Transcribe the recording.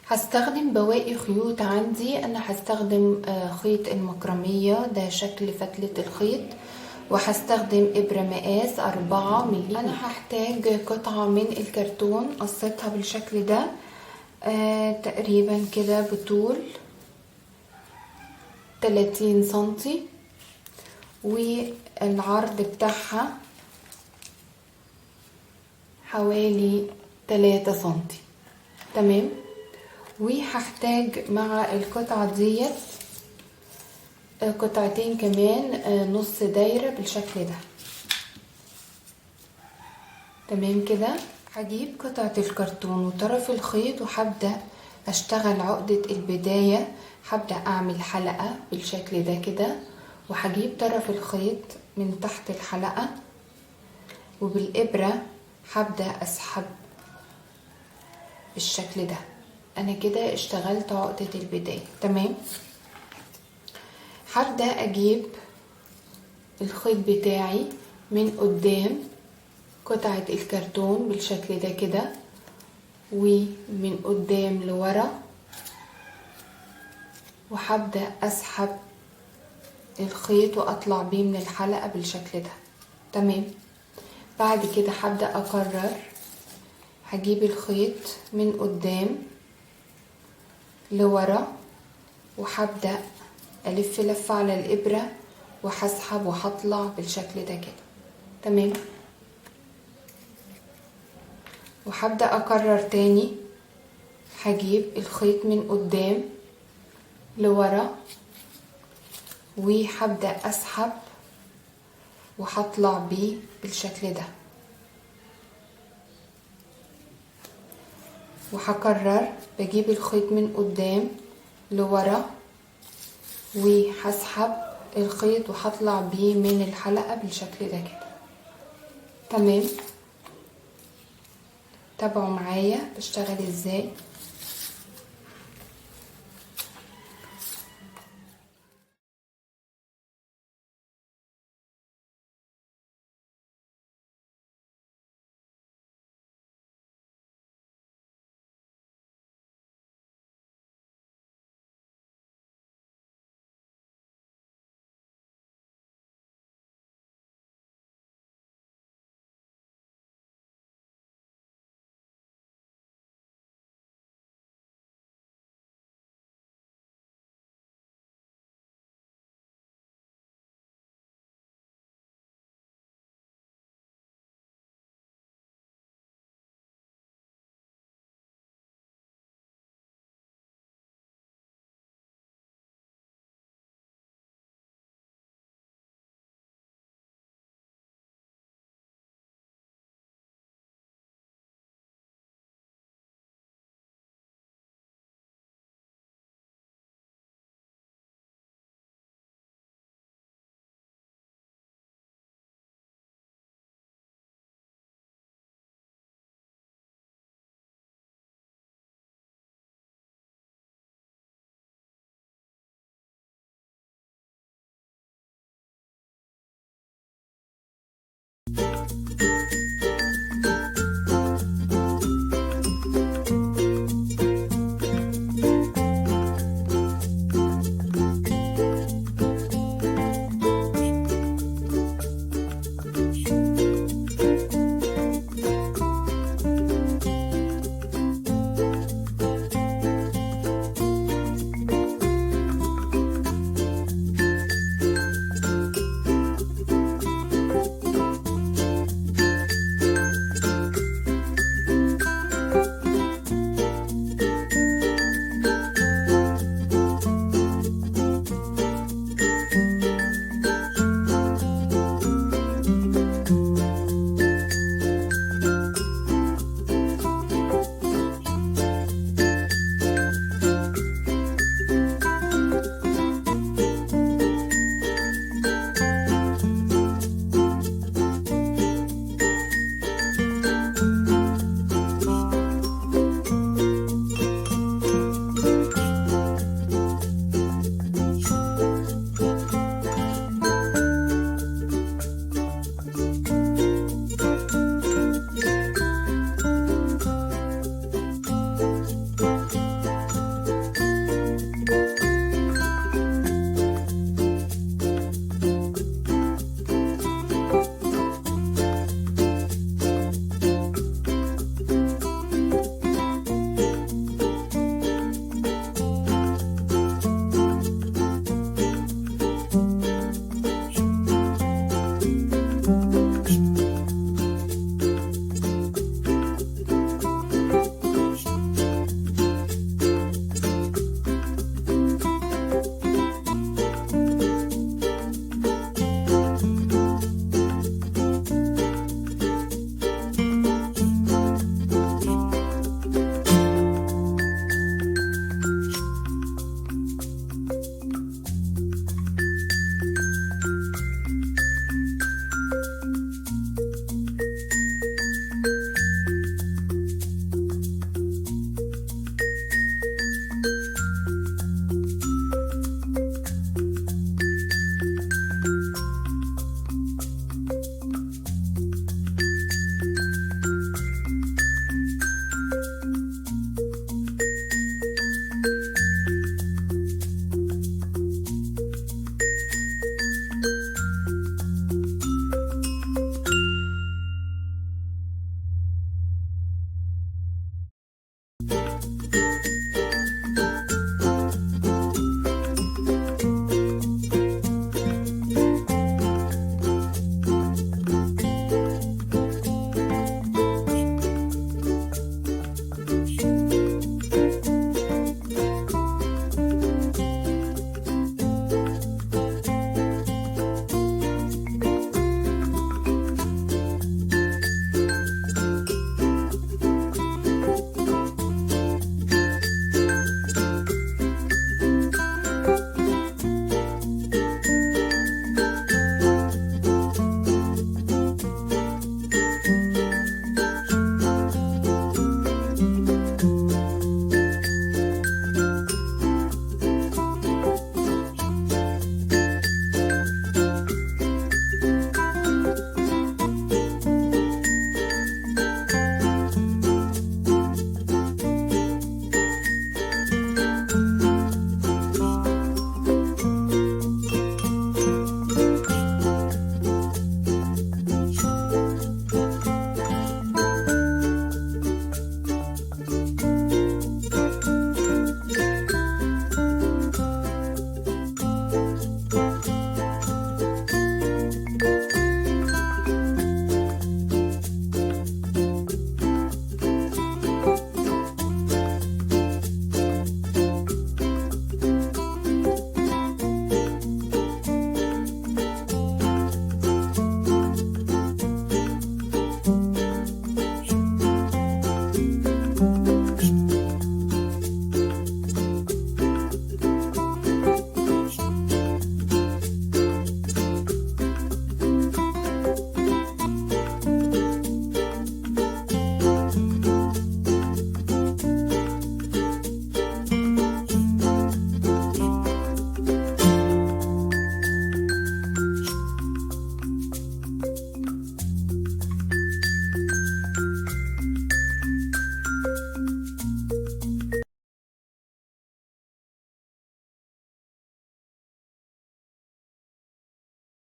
هستخدم بواقي خيوط عندي. انا هستخدم خيط المكرمية، ده شكل فتلة الخيط، وهستخدم ابرة مقاس 4 مللي. انا هحتاج قطعة من الكرتون قصيتها بالشكل ده تقريبا كده بطول 30 سنتي، والعرض بتاعها حوالي 3 سنتي. تمام. وهحتاج مع القطعة ديت قطعتين كمان نص دايرة بالشكل ده. تمام كده. هجيب قطعة الكرتون وطرف الخيط وهبدأ اشتغل عقدة البداية. هبدأ اعمل حلقة بالشكل ده كده، وهجيب طرف الخيط من تحت الحلقة، وبالإبرة هبدأ اسحب بالشكل ده. انا كده اشتغلت عقدة البداية. تمام. هبدأ اجيب الخيط بتاعي من قدام قطعة الكرتون بالشكل ده كده، ومن قدام لورا، وهبدأ اسحب الخيط واطلع بيه من الحلقة بالشكل ده. تمام. بعد كده هبدأ اكرر، هجيب الخيط من قدام لورا، وهبدأ ألف لفة على الإبرة وهسحب وهطلع بالشكل ده كده. تمام. وهبدأ أكرر تاني، هجيب الخيط من قدام لورا، وهبدأ أسحب وهطلع بيه بالشكل ده، وهكرر بجيب الخيط من قدام لورا وهسحب الخيط وهطلع بيه من الحلقة بالشكل ده كده. تمام. تابعوا معايا بشتغل ازاي. الخيط.